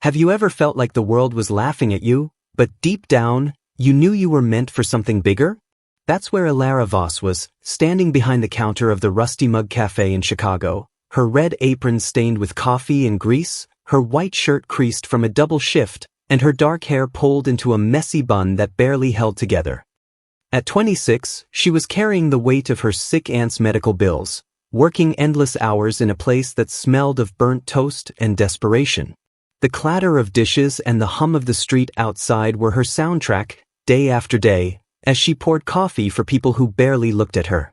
Have you ever felt like the world was laughing at you, but deep down, you knew you were meant for something bigger? That's where Ilara Voss was, standing behind the counter of the Rusty Mug Cafe in Chicago, her red apron stained with coffee and grease, her white shirt creased from a double shift, and her dark hair pulled into a messy bun that barely held together. At 26, she was carrying the weight of her sick aunt's medical bills, working endless hours in a place that smelled of burnt toast and desperation. The clatter of dishes and the hum of the street outside were her soundtrack, day after day, as she poured coffee for people who barely looked at her.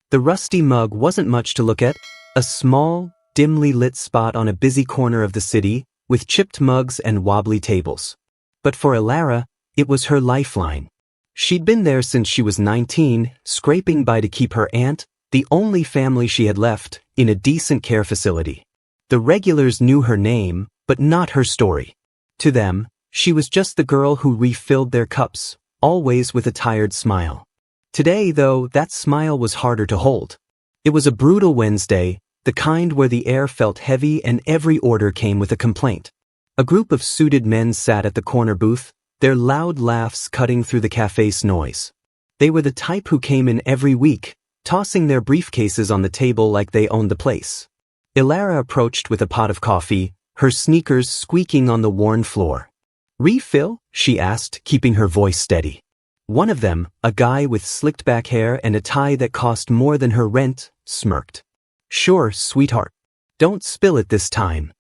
The Rusty Mug wasn't much to look at, a small, dimly lit spot on a busy corner of the city, with chipped mugs and wobbly tables. But for Ilara, it was her lifeline. She'd been there since she was 19, scraping by to keep her aunt, the only family she had left, in a decent care facility. The regulars knew her name, but not her story. To them, she was just the girl who refilled their cups, always with a tired smile. Today, though, that smile was harder to hold. It was a brutal Wednesday, the kind where the air felt heavy and every order came with a complaint. A group of suited men sat at the corner booth, their loud laughs cutting through the cafe's noise. They were the type who came in every week, tossing their briefcases on the table like they owned the place. Ilara approached with a pot of coffee, her sneakers squeaking on the worn floor. "Refill?" she asked, keeping her voice steady. One of them, a guy with slicked back hair and a tie that cost more than her rent, smirked. "Sure, sweetheart. Don't spill it this time."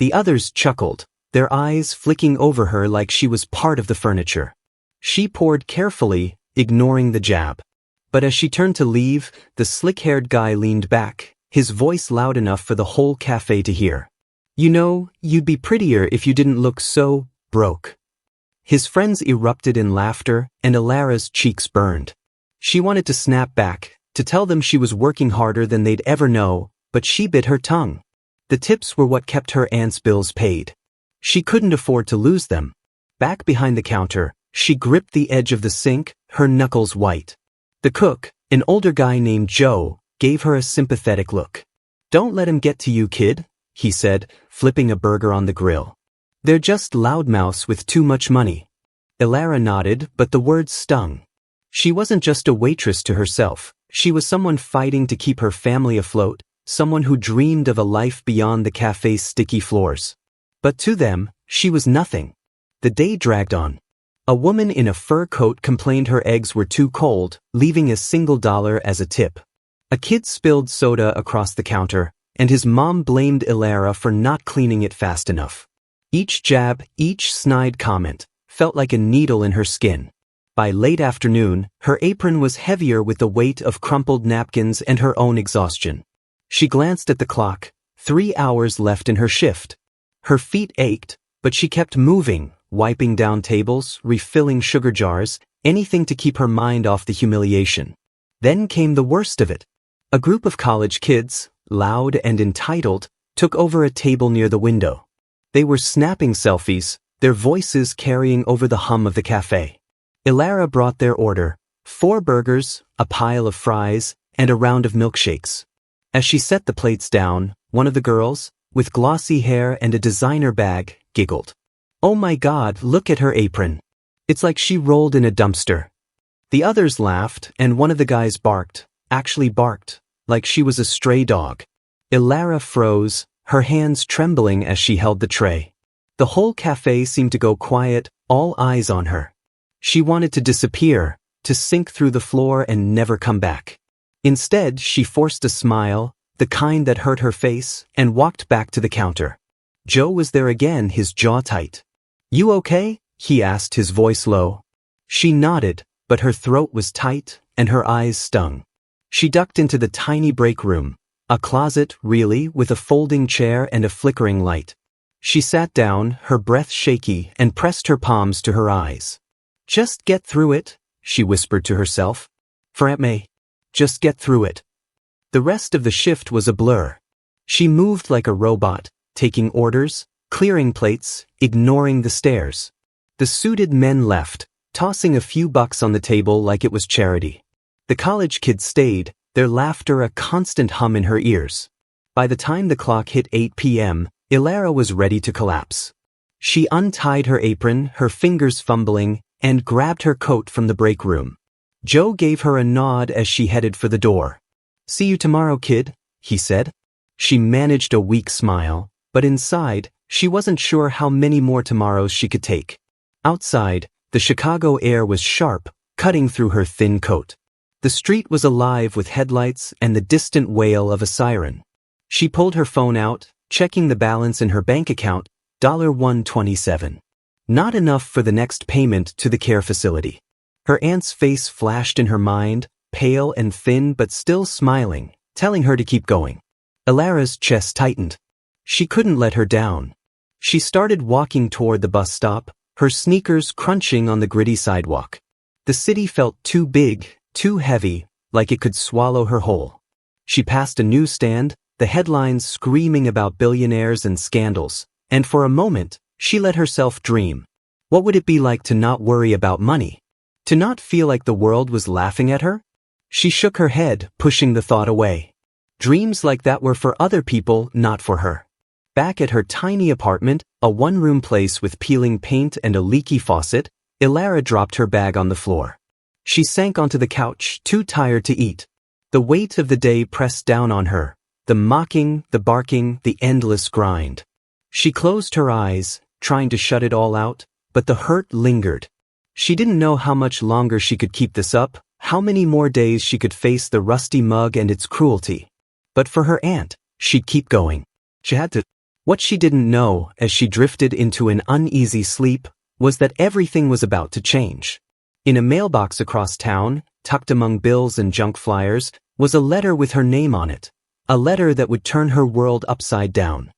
The others chuckled, their eyes flicking over her like she was part of the furniture. She poured carefully, ignoring the jab. But as she turned to leave, the slick-haired guy leaned back, his voice loud enough for the whole cafe to hear. "You know, you'd be prettier if you didn't look so broke." His friends erupted in laughter, and Ilara's cheeks burned. She wanted to snap back, to tell them she was working harder than they'd ever know, but she bit her tongue. The tips were what kept her aunt's bills paid. She couldn't afford to lose them. Back behind the counter, she gripped the edge of the sink, her knuckles white. The cook, an older guy named Joe, gave her a sympathetic look. "Don't let him get to you, kid," he said, flipping a burger on the grill. "They're just loudmouths with too much money." Ilara nodded, but the words stung. She wasn't just a waitress to herself, she was someone fighting to keep her family afloat, someone who dreamed of a life beyond the cafe's sticky floors. But to them, she was nothing. The day dragged on. A woman in a fur coat complained her eggs were too cold, leaving $1 as a tip. A kid spilled soda across the counter, and his mom blamed Ilara for not cleaning it fast enough. Each jab, each snide comment, felt like a needle in her skin. By late afternoon, her apron was heavier with the weight of crumpled napkins and her own exhaustion. She glanced at the clock, 3 hours left in her shift. Her feet ached, but she kept moving, wiping down tables, refilling sugar jars, anything to keep her mind off the humiliation. Then came the worst of it. A group of college kids, loud and entitled, took over a table near the window. They were snapping selfies, their voices carrying over the hum of the cafe. Ilara brought their order, 4 burgers, a pile of fries, and a round of milkshakes. As she set the plates down, one of the girls, with glossy hair and a designer bag, giggled. "Oh my God, look at her apron. It's like she rolled in a dumpster." The others laughed, and one of the guys barked, like she was a stray dog. Ilara froze, her hands trembling as she held the tray. The whole cafe seemed to go quiet, all eyes on her. She wanted to disappear, to sink through the floor and never come back. Instead, she forced a smile, the kind that hurt her face, and walked back to the counter. Joe was there again, his jaw tight. "You okay?" he asked, his voice low. She nodded, but her throat was tight, and her eyes stung. She ducked into the tiny break room, a closet, really, with a folding chair and a flickering light. She sat down, her breath shaky, and pressed her palms to her eyes. "Just get through it," she whispered to herself. "For Aunt May. Just get through it." The rest of the shift was a blur. She moved like a robot, taking orders, clearing plates, ignoring the stares. The suited men left, tossing a few bucks on the table like it was charity. The college kids stayed, their laughter a constant hum in her ears. By the time the clock hit 8 p.m., Ilara was ready to collapse. She untied her apron, her fingers fumbling, and grabbed her coat from the break room. Joe gave her a nod as she headed for the door. "See you tomorrow, kid," he said. She managed a weak smile, but inside, she wasn't sure how many more tomorrows she could take. Outside, the Chicago air was sharp, cutting through her thin coat. The street was alive with headlights and the distant wail of a siren. She pulled her phone out, checking the balance in her bank account, $127. Not enough for the next payment to the care facility. Her aunt's face flashed in her mind, pale and thin but still smiling, telling her to keep going. Elara's chest tightened. She couldn't let her down. She started walking toward the bus stop, her sneakers crunching on the gritty sidewalk. The city felt too big, too heavy, like it could swallow her whole. She passed a newsstand, the headlines screaming about billionaires and scandals, and for a moment, she let herself dream. What would it be like to not worry about money? To not feel like the world was laughing at her? She shook her head, pushing the thought away. Dreams like that were for other people, not for her. Back at her tiny apartment, a one-room place with peeling paint and a leaky faucet, Elara dropped her bag on the floor. She sank onto the couch, too tired to eat. The weight of the day pressed down on her, the mocking, the barking, the endless grind. She closed her eyes, trying to shut it all out, but the hurt lingered. She didn't know how much longer she could keep this up, how many more days she could face the rusty mug and its cruelty. But for her aunt, she'd keep going. She had to. What she didn't know, as she drifted into an uneasy sleep, was that everything was about to change. In a mailbox across town, tucked among bills and junk flyers, was a letter with her name on it. A letter that would turn her world upside down.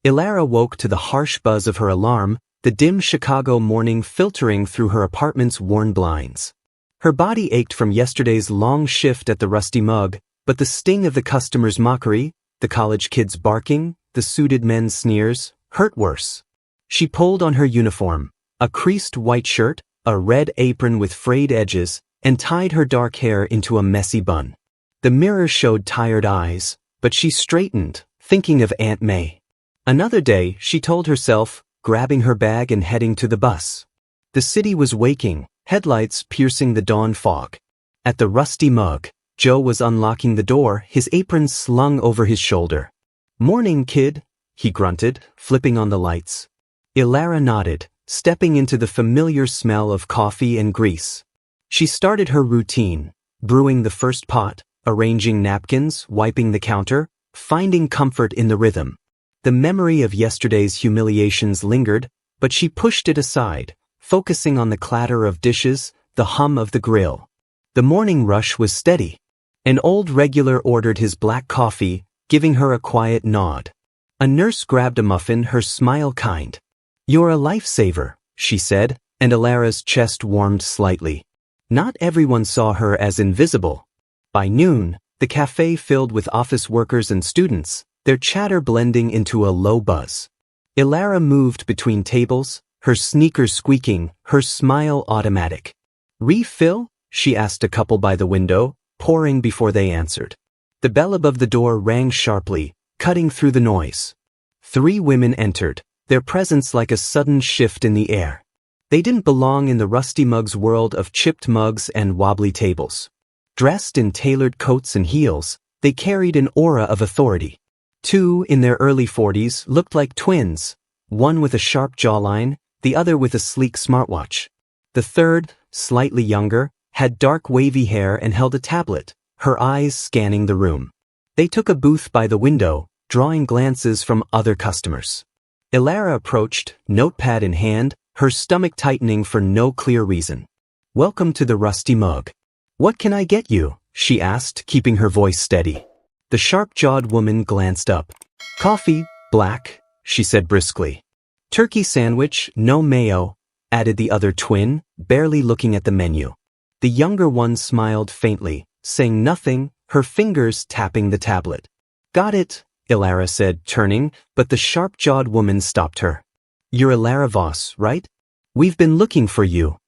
Elara woke to the harsh buzz of her alarm, the dim Chicago morning filtering through her apartment's worn blinds. Her body ached from yesterday's long shift at the rusty mug, but the sting of the customer's mockery, the college kids barking, the suited men's sneers, hurt worse. She pulled on her uniform, a creased white shirt, a red apron with frayed edges, and tied her dark hair into a messy bun. The mirror showed tired eyes, but she straightened, thinking of Aunt May. Another day, she told herself, grabbing her bag and heading to the bus. The city was waking, headlights piercing the dawn fog. At the rusty mug, Joe was unlocking the door, his apron slung over his shoulder. "Morning, kid," he grunted, flipping on the lights. Elara nodded, stepping into the familiar smell of coffee and grease. She started her routine, brewing the first pot, arranging napkins, wiping the counter, finding comfort in the rhythm. The memory of yesterday's humiliations lingered, but she pushed it aside, focusing on the clatter of dishes, the hum of the grill. The morning rush was steady. An old regular ordered his black coffee, giving her a quiet nod. A nurse grabbed a muffin, her smile kind. "You're a lifesaver," she said, and Elara's chest warmed slightly. Not everyone saw her as invisible. By noon, the cafe filled with office workers and students, their chatter blending into a low buzz. Elara moved between tables, her sneakers squeaking, her smile automatic. "Refill?" she asked a couple by the window, pouring before they answered. The bell above the door rang sharply, cutting through the noise. 3 women entered, their presence like a sudden shift in the air. They didn't belong in the rusty mug's world of chipped mugs and wobbly tables. Dressed in tailored coats and heels, they carried an aura of authority. 2, in their early 40s, looked like twins, one with a sharp jawline, the other with a sleek smartwatch. The third, slightly younger, had dark wavy hair and held a tablet, her eyes scanning the room. They took a booth by the window, drawing glances from other customers. Elara approached, notepad in hand, her stomach tightening for no clear reason. "Welcome to the rusty mug. What can I get you?" she asked, keeping her voice steady. The sharp-jawed woman glanced up. "Coffee, black," she said briskly. "Turkey sandwich, no mayo," added the other twin, barely looking at the menu. The younger one smiled faintly, saying nothing, her fingers tapping the tablet. "Got it," Elara said, turning, but the sharp-jawed woman stopped her. "You're Elara Voss, right? We've been looking for you."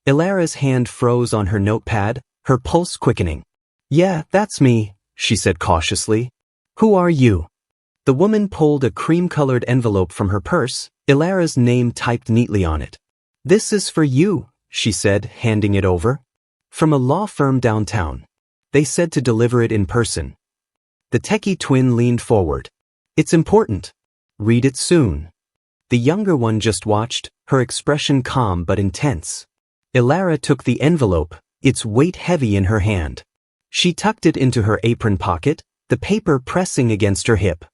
Elara's hand froze on her notepad, her pulse quickening. "Yeah, that's me," she said cautiously. "Who are you?" The woman pulled a cream-colored envelope from her purse, Ilara's name typed neatly on it. "This is for you," she said, handing it over. "From a law firm downtown. They said to deliver it in person." The techie twin leaned forward. "It's important. Read it soon." The younger one just watched, her expression calm but intense. Ilara took the envelope, its weight heavy in her hand. She tucked it into her apron pocket, the paper pressing against her hip.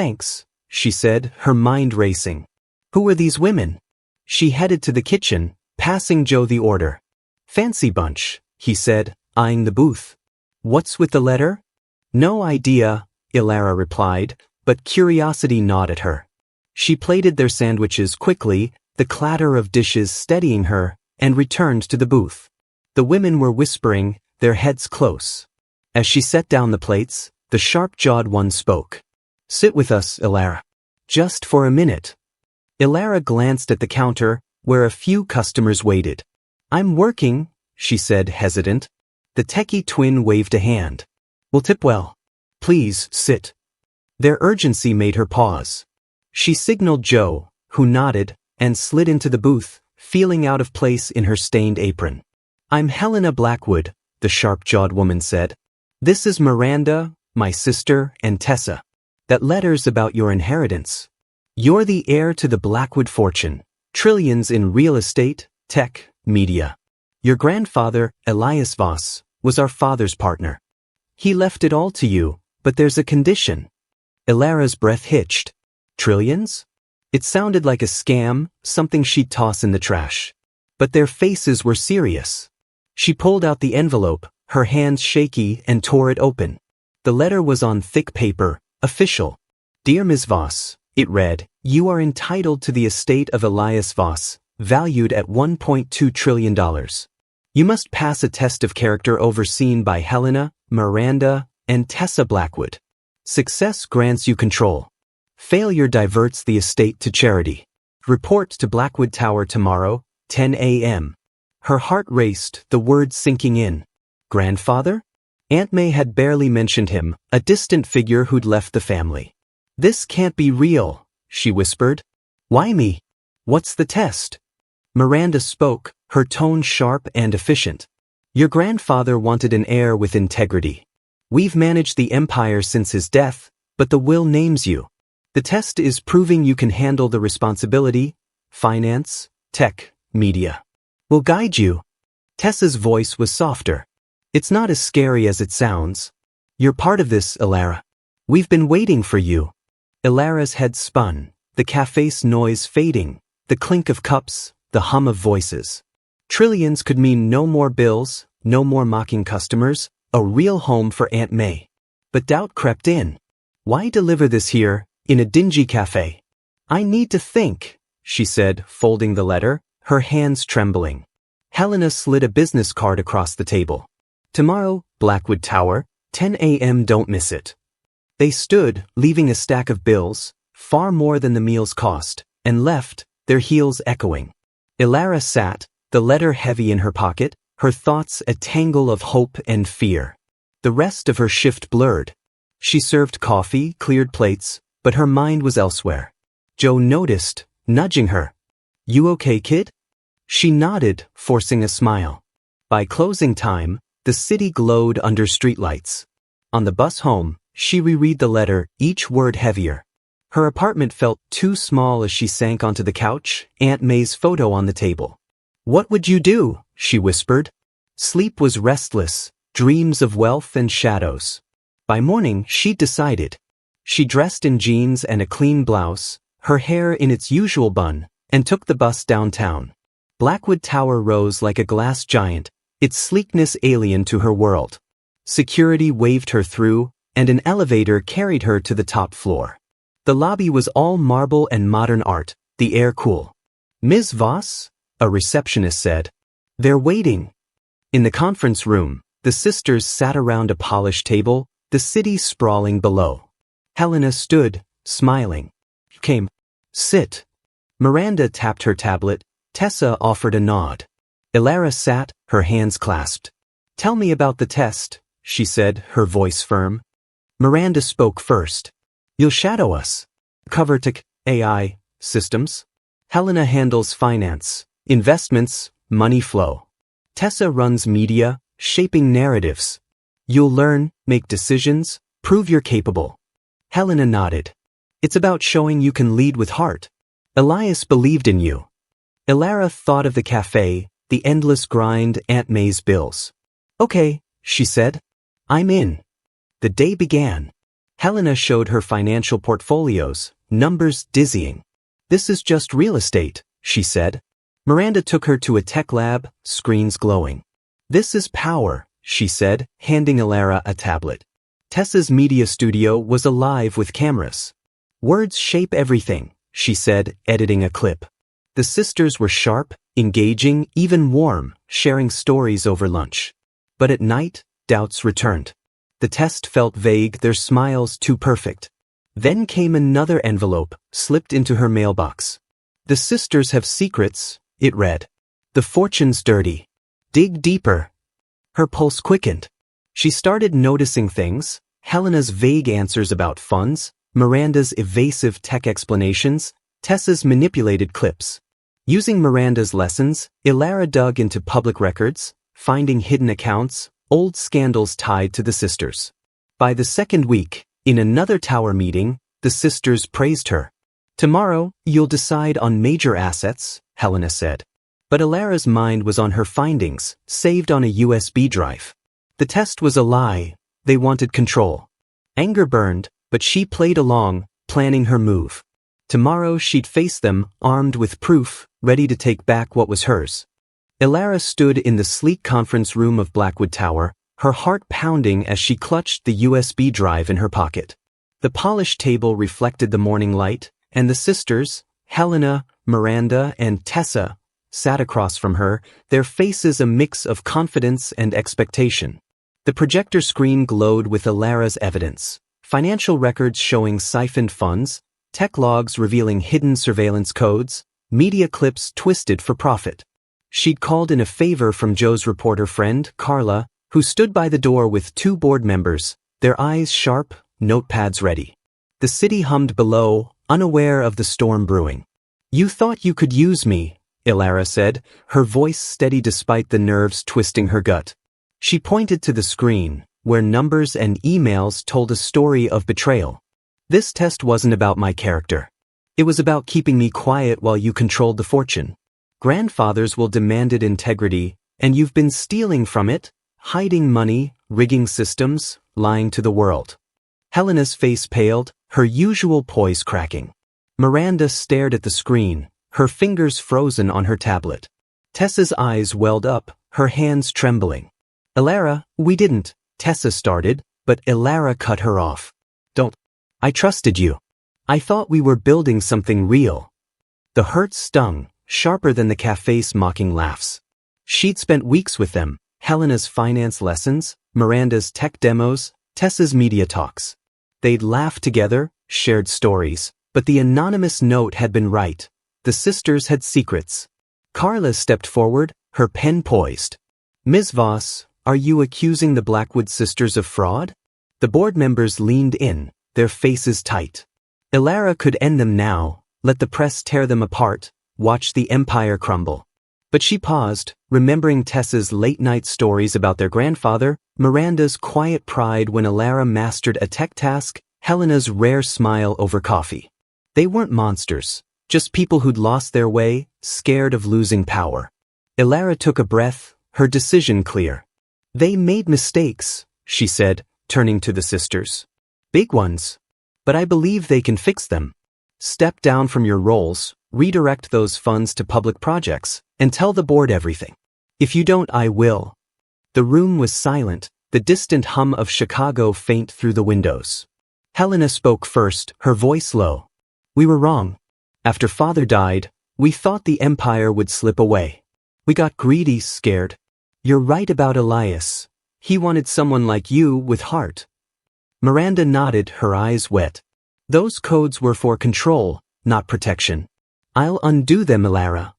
"Thanks," she said, her mind racing. Who were these women? She headed to the kitchen, passing Joe the order. "Fancy bunch," he said, eyeing the booth. "What's with the letter?" "No idea," Ilara replied, but curiosity gnawed at her. She plated their sandwiches quickly, the clatter of dishes steadying her, and returned to the booth. The women were whispering, their heads close. As she set down the plates, the sharp-jawed one spoke. "Sit with us, Ilara. Just for a minute." Ilara glanced at the counter, where a few customers waited. "I'm working," she said, hesitant. The techie twin waved a hand. "We'll tip well. Please, sit." Their urgency made her pause. She signaled Joe, who nodded, and slid into the booth, feeling out of place in her stained apron. "I'm Helena Blackwood," the sharp-jawed woman said. "This is Miranda, my sister, and Tessa. That letter's about your inheritance. You're the heir to the Blackwood fortune, trillions in real estate, tech, media. Your grandfather, Elias Voss, was our father's partner. He left it all to you, but there's a condition." Ilara's breath hitched. Trillions? It sounded like a scam, something she'd toss in the trash. But their faces were serious. She pulled out the envelope, her hands shaky, and tore it open. The letter was on thick paper, official. "Dear Ms. Voss," it read, "you are entitled to the estate of Elias Voss, valued at $1.2 trillion. You must pass a test of character overseen by Helena, Miranda, and Tessa Blackwood. Success grants you control. Failure diverts the estate to charity. Report to Blackwood Tower tomorrow, 10 a.m. Her heart raced, the words sinking in. Grandfather? Aunt May had barely mentioned him, a distant figure who'd left the family. "This can't be real," she whispered. "Why me? What's the test?" Miranda spoke, her tone sharp and efficient. "Your grandfather wanted an heir with integrity. We've managed the empire since his death, but the will names you. The test is proving you can handle the responsibility, finance, tech, media. We'll guide you." Tessa's voice was softer. "It's not as scary as it sounds. You're part of this, Ilara. We've been waiting for you." Ilara's head spun, the cafe's noise fading, the clink of cups, the hum of voices. Trillions could mean no more bills, no more mocking customers, a real home for Aunt May. But doubt crept in. Why deliver this here, in a dingy cafe? "I need to think," she said, folding the letter, her hands trembling. Helena slid a business card across the table. "Tomorrow, Blackwood Tower, 10 a.m. Don't miss it." They stood, leaving a stack of bills, far more than the meal's cost, and left, their heels echoing. Ilara sat, the letter heavy in her pocket, her thoughts a tangle of hope and fear. The rest of her shift blurred. She served coffee, cleared plates, but her mind was elsewhere. Joe noticed, nudging her. "You okay, kid?" She nodded, forcing a smile. By closing time, the city glowed under streetlights. On the bus home, she reread the letter, each word heavier. Her apartment felt too small as she sank onto the couch, Aunt May's photo on the table. "What would you do?" she whispered. Sleep was restless, dreams of wealth and shadows. By morning, she'd decided. She dressed in jeans and a clean blouse, her hair in its usual bun, and took the bus downtown. Blackwood Tower rose like a glass giant, its sleekness alien to her world. Security waved her through, and an elevator carried her to the top floor. The lobby was all marble and modern art, the air cool. "Ms. Voss?" a receptionist said. "They're waiting." In the conference room, the sisters sat around a polished table, the city sprawling below. Helena stood, smiling. "Came. Sit." Miranda tapped her tablet, Tessa offered a nod. Ilara sat, her hands clasped. "Tell me about the test," she said, her voice firm. Miranda spoke first. You'll shadow us. Cover tech, AI, systems. Helena handles finance, investments, money flow. Tessa runs media, shaping narratives. You'll learn, make decisions, prove you're capable. Helena nodded. It's about showing you can lead with heart. Elias believed in you. Elara thought of the cafe, the endless grind, Aunt May's bills. Okay, she said. I'm in. The day began. Helena showed her financial portfolios, numbers dizzying. This is just real estate, she said. Miranda took her to a tech lab, screens glowing. This is power, she said, handing Elara a tablet. Tessa's media studio was alive with cameras. Words shape everything, she said, editing a clip. The sisters were sharp, engaging, even warm, sharing stories over lunch. But at night, doubts returned. The test felt vague, their smiles too perfect. Then came another envelope, slipped into her mailbox. The sisters have secrets, it read. The fortune's dirty. Dig deeper. Her pulse quickened. She started noticing things, Helena's vague answers about funds, Miranda's evasive tech explanations, Tessa's manipulated clips. Using Miranda's lessons, Elara dug into public records, finding hidden accounts, old scandals tied to the sisters. By the second week, in another tower meeting, the sisters praised her. Tomorrow, you'll decide on major assets, Helena said. But Elara's mind was on her findings, saved on a USB drive. The test was a lie. They wanted control. Anger burned, but she played along, planning her move. Tomorrow she'd face them, armed with proof, ready to take back what was hers. Elara stood in the sleek conference room of Blackwood Tower, her heart pounding as she clutched the USB drive in her pocket. The polished table reflected the morning light, and the sisters, Helena, Miranda, and Tessa, sat across from her, their faces a mix of confidence and expectation. The projector screen glowed with Elara's evidence, financial records showing siphoned funds, tech logs revealing hidden surveillance codes, media clips twisted for profit. She'd called in a favor from Joe's reporter friend, Carla, who stood by the door with 2 board members, their eyes sharp, notepads ready. The city hummed below, unaware of the storm brewing. You thought you could use me, Elara said, her voice steady despite the nerves twisting her gut. She pointed to the screen, where numbers and emails told a story of betrayal. This test wasn't about my character. It was about keeping me quiet while you controlled the fortune. Grandfathers will demanded integrity, and you've been stealing from it, hiding money, rigging systems, lying to the world. Helena's face paled, her usual poise cracking. Miranda stared at the screen, her fingers frozen on her tablet. Tessa's eyes welled up, her hands trembling. Elara, we didn't, Tessa started, but Elara cut her off. Don't. I trusted you. I thought we were building something real. The hurt stung, sharper than the cafe's mocking laughs. She'd spent weeks with them, Helena's finance lessons, Miranda's tech demos, Tessa's media talks. They'd laughed together, shared stories, but the anonymous note had been right. The sisters had secrets. Carla stepped forward, her pen poised. Ms. Voss, are you accusing the Blackwood sisters of fraud? The board members leaned in, their faces tight. Elara could end them now, let the press tear them apart, watch the empire crumble. But she paused, remembering Tessa's late-night stories about their grandfather, Miranda's quiet pride when Elara mastered a tech task, Helena's rare smile over coffee. They weren't monsters, just people who'd lost their way, scared of losing power. Elara took a breath, her decision clear. They made mistakes, she said, turning to the sisters. Big ones. But I believe they can fix them. Step down from your roles, redirect those funds to public projects, and tell the board everything. If you don't, I will. The room was silent, the distant hum of Chicago faint through the windows. Helena spoke first, her voice low. We were wrong. After Father died, we thought the empire would slip away. We got greedy, scared. You're right about Elias. He wanted someone like you with heart. Miranda nodded, her eyes wet. Those codes were for control, not protection. I'll undo them, Elara.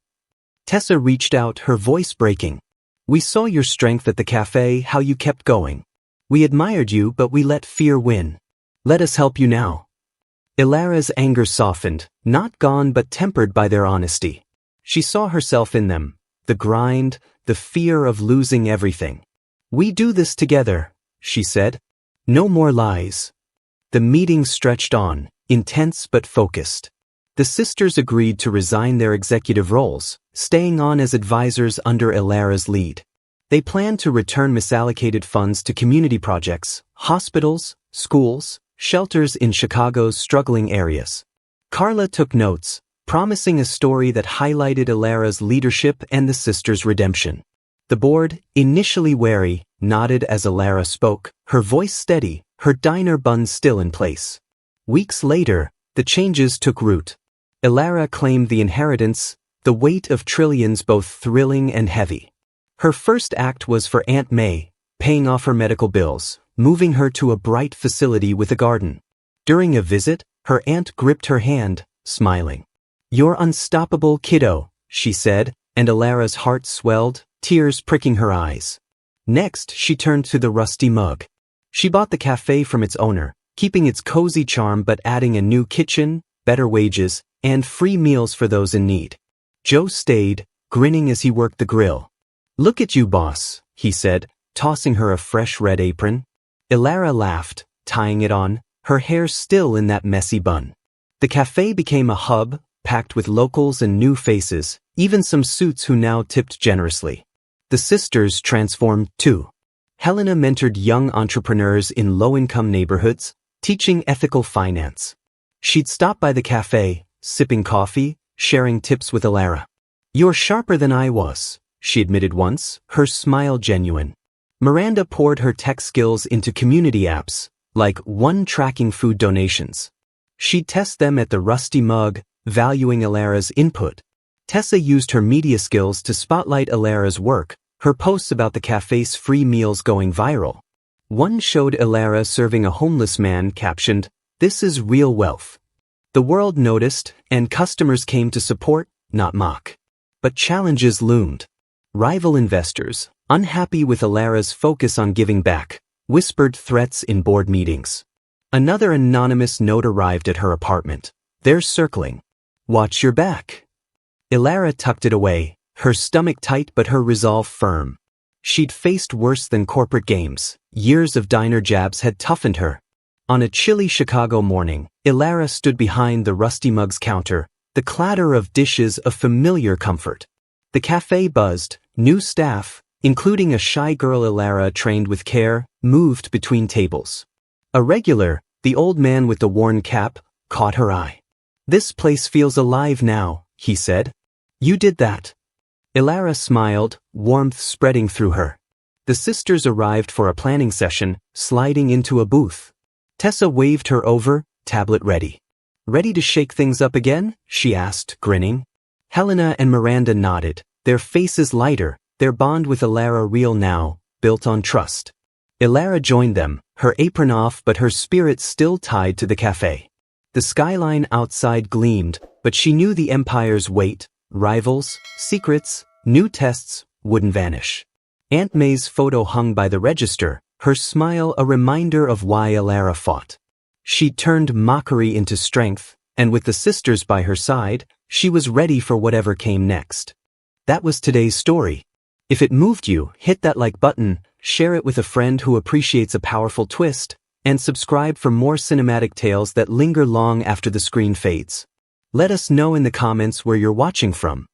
Tessa reached out, her voice breaking. We saw your strength at the cafe, how you kept going. We admired you, but we let fear win. Let us help you now. Ilara's anger softened, not gone but tempered by their honesty. She saw herself in them, the grind, the fear of losing everything. "We do this together," she said. "No more lies." The meeting stretched on, intense but focused. The sisters agreed to resign their executive roles, staying on as advisors under Ilara's lead. They planned to return misallocated funds to community projects, hospitals, schools, shelters in Chicago's struggling areas. Carla took notes, promising a story that highlighted Ilara's leadership and the sisters' redemption. The board, initially wary, nodded as Ilara spoke, her voice steady, her diner bun still in place. Weeks later, the changes took root. Ilara claimed the inheritance, the weight of trillions both thrilling and heavy. Her first act was for Aunt May, paying off her medical bills, moving her to a bright facility with a garden. During a visit, her aunt gripped her hand, smiling. "You're unstoppable, kiddo," she said, and Ilara's heart swelled, tears pricking her eyes. Next, she turned to the Rusty Mug. She bought the cafe from its owner, keeping its cozy charm but adding a new kitchen, better wages, and free meals for those in need. Joe stayed, grinning as he worked the grill. "Look at you, boss," he said, tossing her a fresh red apron. Ilara laughed, tying it on, her hair still in that messy bun. The cafe became a hub, packed with locals and new faces, even some suits who now tipped generously. The sisters transformed too. Helena mentored young entrepreneurs in low-income neighborhoods, teaching ethical finance. She'd stop by the cafe, sipping coffee, sharing tips with Ilara. "You're sharper than I was," she admitted once, her smile genuine. Miranda poured her tech skills into community apps, like One tracking food donations. She'd test them at the Rusty Mug, valuing Ilara's input. Tessa used her media skills to spotlight Ilara's work, her posts about the cafe's free meals going viral. One showed Ilara serving a homeless man captioned, "This is real wealth." The world noticed, and customers came to support, not mock. But challenges loomed. Rival investors, unhappy with Ilara's focus on giving back, whispered threats in board meetings. Another anonymous note arrived at her apartment. "They're circling. Watch your back." Ilara tucked it away, her stomach tight but her resolve firm. She'd faced worse than corporate games. Years of diner jabs had toughened her. On a chilly Chicago morning, Ilara stood behind the Rusty Mug's counter, the clatter of dishes a familiar comfort. The cafe buzzed, new staff, including a shy girl Ilara trained with care, moved between tables. A regular, the old man with the worn cap, caught her eye. "This place feels alive now," he said. "You did that." Ilara smiled, warmth spreading through her. The sisters arrived for a planning session, sliding into a booth. Tessa waved her over, tablet ready. "Ready to shake things up again?" she asked, grinning. Helena and Miranda nodded, their faces lighter, their bond with Ilara real now, built on trust. Ilara joined them, her apron off but her spirit still tied to the cafe. The skyline outside gleamed, but she knew the empire's weight, rivals, secrets, new tests, wouldn't vanish. Aunt May's photo hung by the register, her smile a reminder of why Ilara fought. She turned mockery into strength, and with the sisters by her side, she was ready for whatever came next. That was today's story. If it moved you, hit that like button, share it with a friend who appreciates a powerful twist, and subscribe for more cinematic tales that linger long after the screen fades. Let us know in the comments where you're watching from.